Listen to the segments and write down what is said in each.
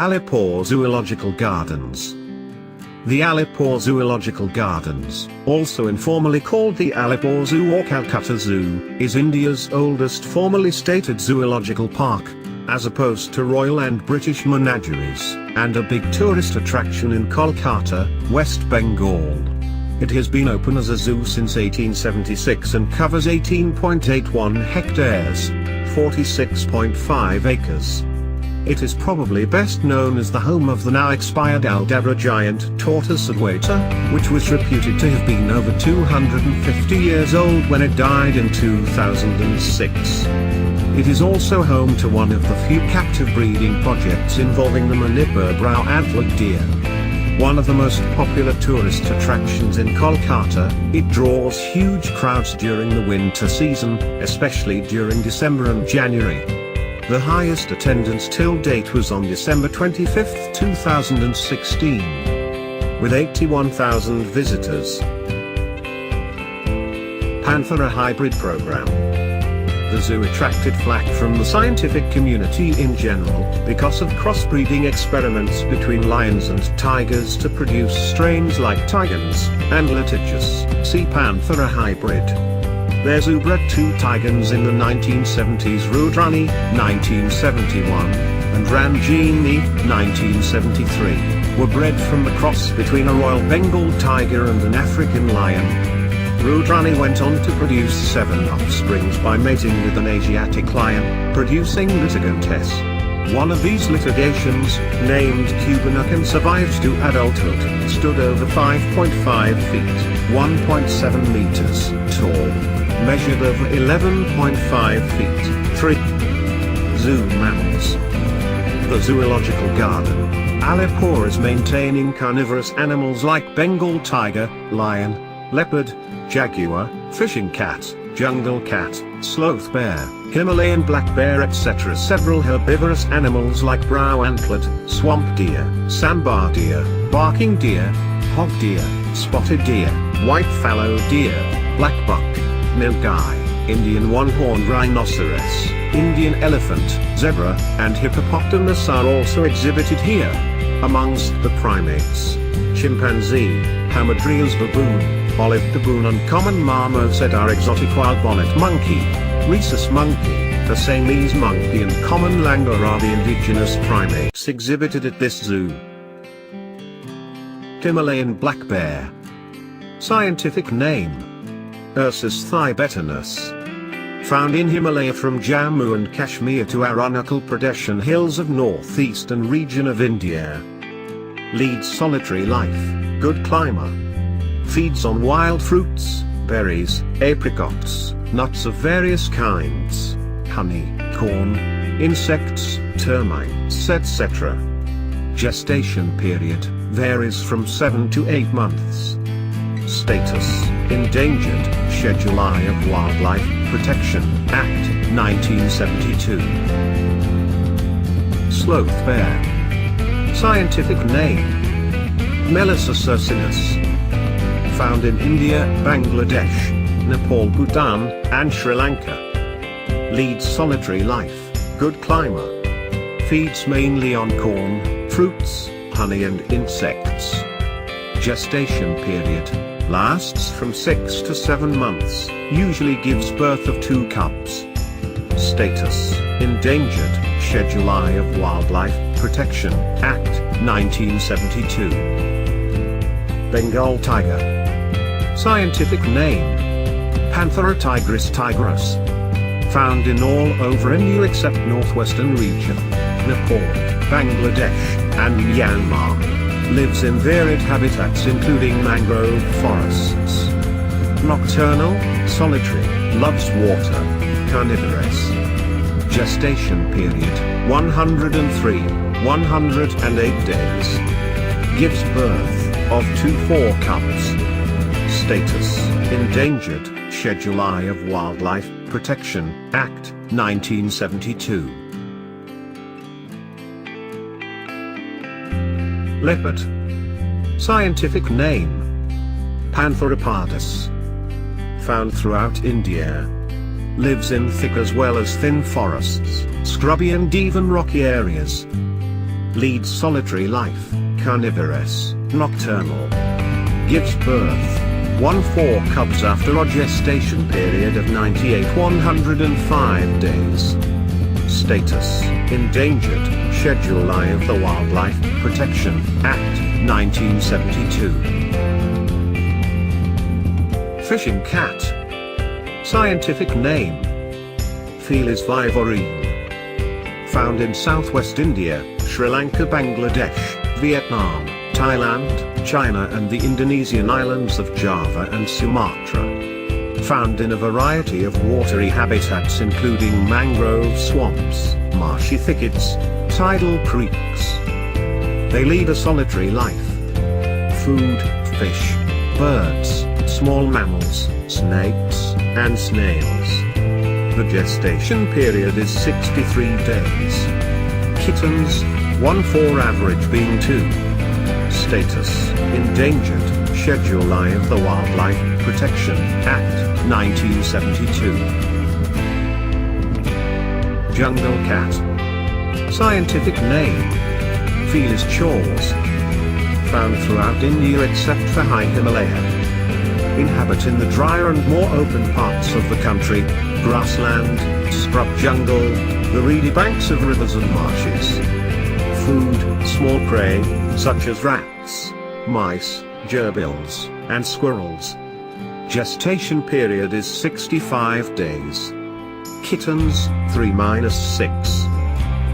Alipur Zoological Gardens. The Alipur Zoological Gardens, also informally called the Alipur Zoo or Calcutta Zoo, is India's oldest formally stated zoological park, as opposed to royal and British menageries, and a big tourist attraction in Kolkata, West Bengal. It has been open as a zoo since 1876 and covers 18.81 hectares, 46.5 acres. It is probably best known as the home of the now expired Aldabra giant tortoise adwaita, which was reputed to have been over 250 years old when it died in 2006. It is also home to one of the few captive breeding projects involving the Manipur brow-antlered deer. One of the most popular tourist attractions in Kolkata, it draws huge crowds during the winter season, especially during December and January. The highest attendance till date was on December 25, 2016, with 81,000 visitors. Panther hybrid program. The zoo attracted flack from the scientific community in general, because of crossbreeding experiments between lions and tigers to produce strains like tigans and litigious, see Panther hybrid. Their zoo bred two tigans in the 1970s, Rudrani, 1971, and Ranjini, 1973, were bred from the cross between a Royal Bengal tiger and an African lion. Rudrani went on to produce 7 offsprings by mating with an Asiatic lion, producing litigantess. One of these litigations, named Cubanacum, survived to adulthood, stood over 5.5 feet, 1.7 meters tall, measured over 11.5 feet, 3. Zoo mammals. The Zoological Garden, Alipur, is maintaining carnivorous animals like Bengal tiger, lion, leopard, jaguar, fishing cat, jungle cat, sloth bear, Himalayan black bear, etc. Several herbivorous animals like brow-antlered, swamp deer, sambar deer, barking deer, hog deer, spotted deer, white fallow deer, black buck, nilgai, Indian one-horned rhinoceros, Indian elephant, zebra, and hippopotamus are also exhibited here. Amongst the primates, chimpanzee, hamadryas baboon, olive baboon and common marmoset are exotic wild bonnet monkey, rhesus monkey, the Siamese monkey and common langur are the indigenous primates exhibited at this zoo. Himalayan black bear. Scientific name: Ursus thibetanus. Found in Himalaya from Jammu and Kashmir to Arunachal Pradesh and hills of northeastern region of India. Leads solitary life, good climber. Feeds on wild fruits, berries, apricots, nuts of various kinds, honey, corn, insects, termites, etc. Gestation period varies from 7 to 8 months. Status: endangered, Schedule I of Wildlife Protection Act, 1972. Sloth bear. Scientific name: Melissus ursinus. Found in India, Bangladesh, Nepal, Bhutan, and Sri Lanka. Leads solitary life, good climber. Feeds mainly on corn, fruits, honey and insects. Gestation period lasts from 6 to 7 months, usually gives birth of 2 cubs. Status: endangered, Schedule I of Wildlife Protection Act, 1972. Bengal tiger. Scientific name: Panthera tigris tigris. Found in all over India except northwestern region, Nepal, Bangladesh, and Myanmar. Lives in varied habitats including mangrove forests. Nocturnal, solitary, loves water, carnivorous. Gestation period: 108 days. Gives birth of 4 cubs. Status: endangered, Schedule I of Wildlife Protection Act, 1972. Leopard. Scientific name: Pantheropardus. Found throughout India. Lives in thick as well as thin forests, scrubby and even rocky areas. Leads solitary life, carnivorous, nocturnal. Gives birth 1-4 cubs after a gestation period of 105 days. Status: endangered. Schedule I of the Wildlife Protection Act, 1972. Fishing cat. Scientific name: Felis vivorine. Found in southwest India, Sri Lanka, Bangladesh, Vietnam, Thailand, China and the Indonesian islands of Java and Sumatra. Found in a variety of watery habitats including mangrove swamps, marshy thickets, tidal creeks. They lead a solitary life. Food: fish, birds, small mammals, snakes, and snails. The gestation period is 63 days. Kittens: 1-4 average being 2. Status: endangered. Schedule I of the Wildlife Protection Act, 1972. Jungle cat. Scientific name: Felis chaws. Found throughout India except for high Himalaya. Inhabit in the drier and more open parts of the country, grassland, scrub jungle, the reedy banks of rivers and marshes. Food: small prey, such as rats, mice, gerbils, and squirrels. Gestation period is 65 days. Kittens: 3-6.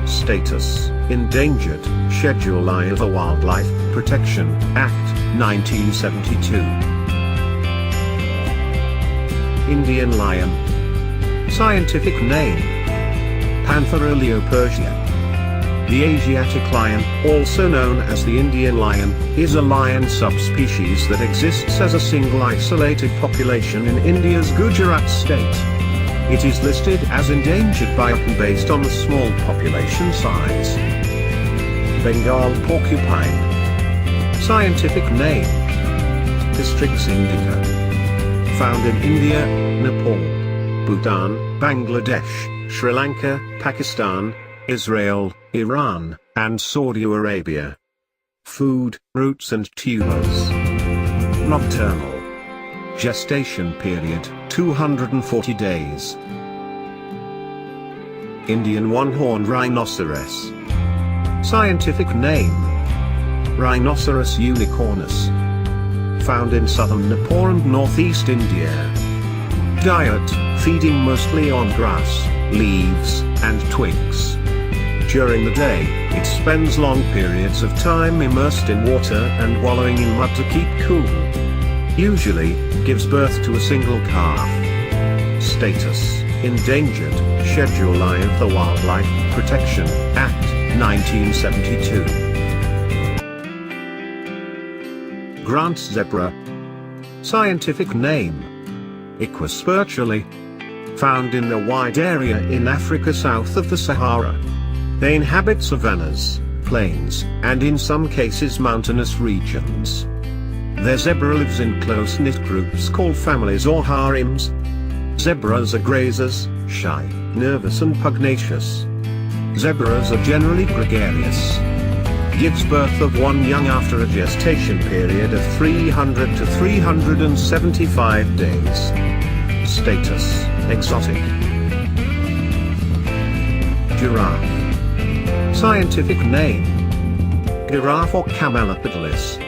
Status: endangered. Schedule I of the Wildlife Protection Act, 1972. Indian lion. Scientific name: Panthera leopersia. The Asiatic lion, also known as the Indian lion, is a lion subspecies that exists as a single isolated population in India's Gujarat state. It is listed as endangered by IUCN based on the small population size. Bengal porcupine. Scientific name: Hystrix indica. Found in India, Nepal, Bhutan, Bangladesh, Sri Lanka, Pakistan, Israel, Iran, and Saudi Arabia. Food: roots and tubers. Nocturnal. Gestation period: 240 days. Indian one-horned rhinoceros. Scientific name: Rhinoceros unicornus. Found in southern Nepal and northeast India. Diet: feeding mostly on grass, leaves, and twigs. During the day, it spends long periods of time immersed in water and wallowing in mud to keep cool. Usually, gives birth to a single calf. Status: endangered. Schedule I of the Wildlife Protection Act, 1972. Grant zebra. Scientific name: Equus spiritually. Found in a wide area in Africa south of the Sahara. They inhabit savannas, plains, and in some cases mountainous regions. Their zebra lives in close-knit groups called families or harems. Zebras are grazers, shy, nervous and pugnacious. Zebras are generally gregarious. Gives birth of one young after a gestation period of 300 to 375 days. Status: exotic. Giraffe. Scientific name: Giraffe or Camelopardalis.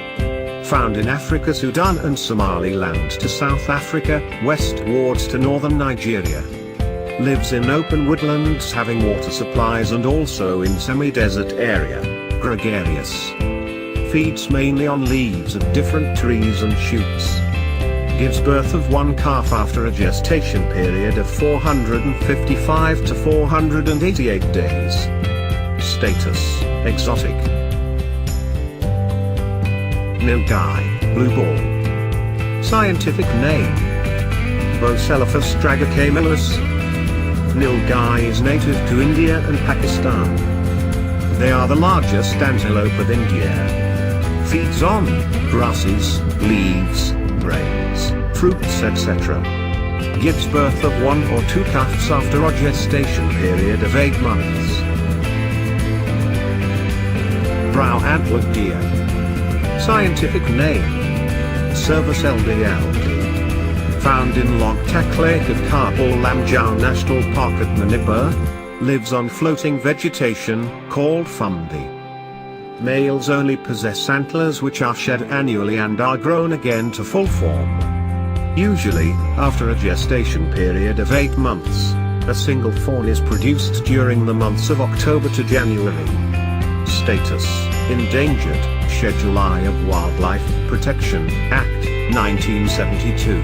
Found in Africa, Sudan and Somaliland to South Africa, westwards to northern Nigeria. Lives in open woodlands having water supplies and also in semi-desert area. Gregarious. Feeds mainly on leaves of different trees and shoots. Gives birth of one calf after a gestation period of 455 to 488 days. Status: exotic. Nilgai, blue ball. Scientific name: Vocelaphus dragocamillus. Nilgai is native to India and Pakistan. They are the largest antelope of India. Feeds on grasses, leaves, grains, fruits etc. Gives birth of 1 or 2 calves after a gestation period of 8 months. brow-antlered deer. Scientific name: Cervus ldld. Found in Logtak Lake at Karpal Lamjau National Park at Manipur. Lives on floating vegetation, called fundi. Males only possess antlers which are shed annually and are grown again to full form. Usually, after a gestation period of 8 months, a single fawn is produced during the months of October to January. Status: endangered, Schedule I of Wildlife Protection Act, 1972.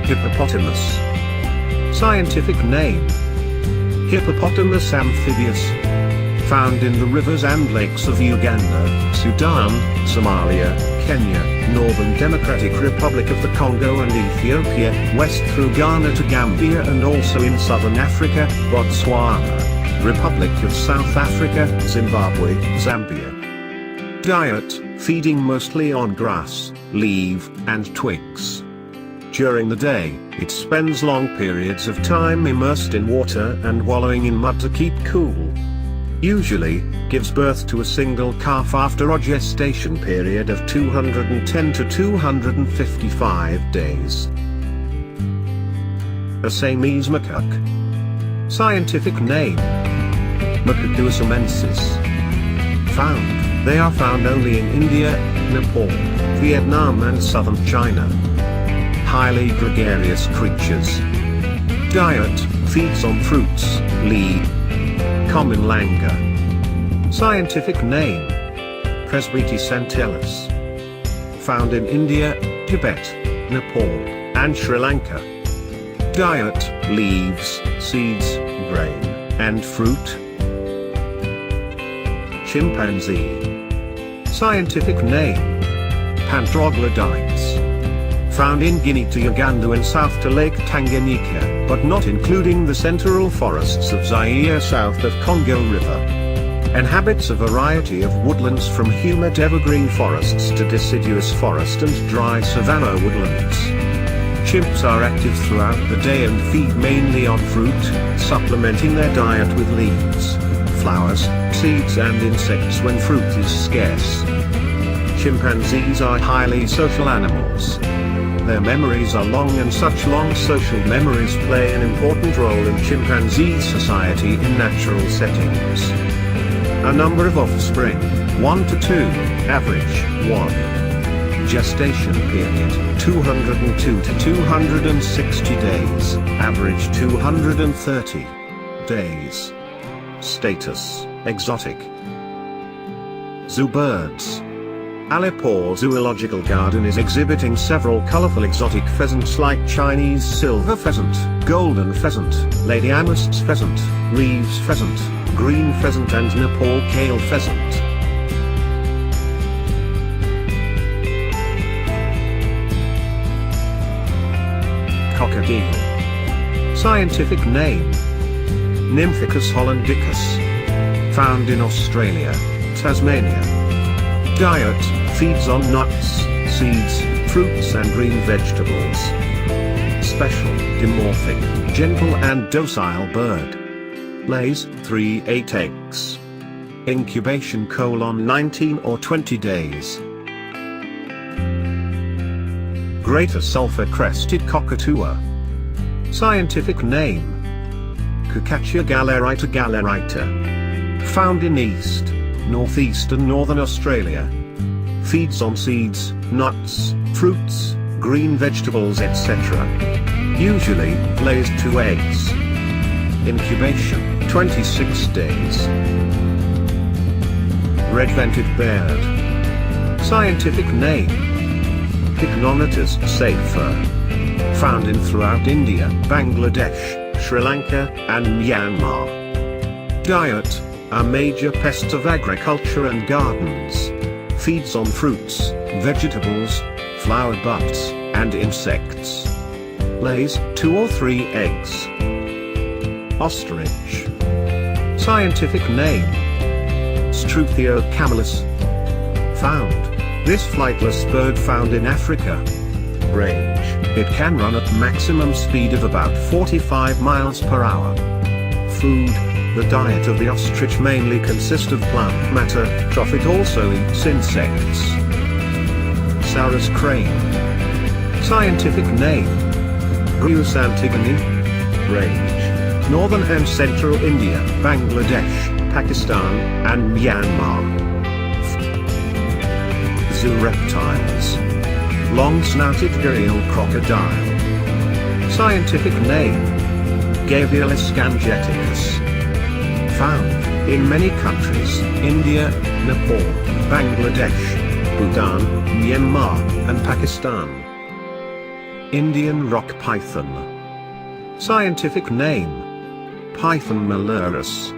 Hippopotamus. Scientific name: Hippopotamus amphibius. Found in the rivers and lakes of Uganda, Sudan, Somalia, Kenya, Northern Democratic Republic of the Congo and Ethiopia, west through Ghana to Gambia and also in southern Africa, Botswana, Republic of South Africa, Zimbabwe, Zambia. Diet: feeding mostly on grass, leaf, and twigs. During the day, it spends long periods of time immersed in water and wallowing in mud to keep cool. Usually, gives birth to a single calf after a gestation period of 210 to 255 days. Assamese macaque. Scientific name: Macaque asamensis. They are found only in India, Nepal, Vietnam and southern China. Highly gregarious creatures. Diet: feeds on fruits, leaves. Common langur. Scientific name: Presbytes centellus. Found in India, Tibet, Nepal, and Sri Lanka. Diet: leaves, seeds, grain, and fruit. Chimpanzee. Scientific name: Pantroglodytes. Found in Guinea to Uganda and south to Lake Tanganyika, but not including the central forests of Zaire south of Congo River. Inhabits a variety of woodlands from humid evergreen forests to deciduous forest and dry savanna woodlands. Chimps are active throughout the day and feed mainly on fruit, supplementing their diet with leaves, flowers, seeds and insects when fruit is scarce. Chimpanzees are highly social animals. Their memories are long and such long social memories play an important role in chimpanzee society in natural settings. A number of offspring, 1 to 2, average, 1. Gestation period, 202 to 260 days, average 230 days. Status: exotic. Zoo birds. Alipur Zoological Garden is exhibiting several colorful exotic pheasants like Chinese silver pheasant, golden pheasant, Lady Amherst's pheasant, Reeves pheasant, green pheasant and Nepal kale pheasant. Crocodile. Scientific name: Nymphicus hollandicus. Found in Australia, Tasmania. Diet: feeds on nuts, seeds, fruits and green vegetables. Special, dimorphic, gentle and docile bird. Lays 3-8 eggs. Incubation: 19 or 20 days. Greater sulfur-crested cockatoos. Scientific name: Cucaccia galerita galerita. Found in east, northeast and northern Australia. Feeds on seeds, nuts, fruits, green vegetables etc. Usually, lays 2 eggs. Incubation, 26 days. Red-vented bird. Scientific name: Pycnonotus safer. Found in throughout India, Bangladesh, Sri Lanka, and Myanmar. Diet: a major pest of agriculture and gardens. Feeds on fruits, vegetables, flower buds, and insects. Lays 2 or 3 eggs. Ostrich. Scientific name: Struthio camelus. This flightless bird found in Africa. Range: it can run at maximum speed of about 45 miles per hour. Food: The diet of the ostrich mainly consists of plant matter, though it also eats insects. Sarus crane. Scientific name: Grus antigone. Range: northern and central India, Bangladesh, Pakistan, and Myanmar. Zoo reptiles: long-snouted gharial crocodile. Scientific name: Gavialis gangeticus. Found in many countries: India, Nepal, Bangladesh, Bhutan, Myanmar, and Pakistan. Indian rock python. Scientific name: Python malurus.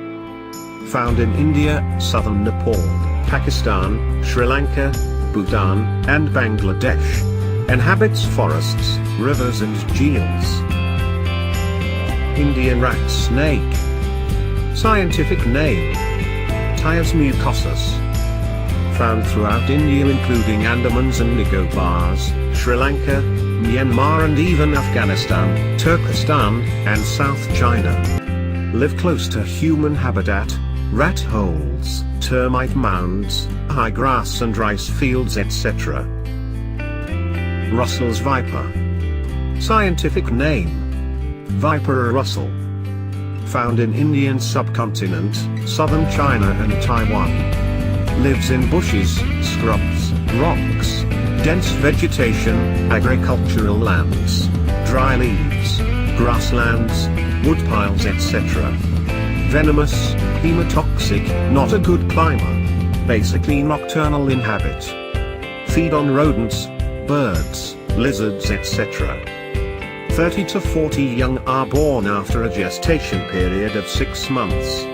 Found in India, southern Nepal, Pakistan, Sri Lanka, Bhutan, and Bangladesh. Inhabits forests, rivers and geals. Indian rat snake. Scientific name: Tyas mucosus. Found throughout India including Andamans and Nicobars, Sri Lanka, Myanmar and even Afghanistan, Turkestan, and South China. Live close to human habitat, rat holes, termite mounds, high grass and rice fields etc. Russell's viper. Scientific name: Vipera russell. Found in Indian subcontinent, southern China and Taiwan. Lives in bushes, scrubs, rocks, dense vegetation, agricultural lands, dry leaves, grasslands, woodpiles etc. Venomous, hemotoxic, not a good climber. Basically nocturnal in habit. Feed on rodents, birds, lizards etc. 30 to 40 young are born after a gestation period of 6 months.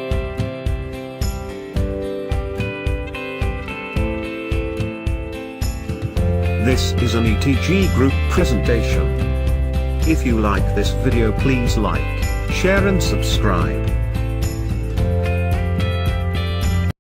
This is an ETG group presentation. If you like this video, please like, share and subscribe.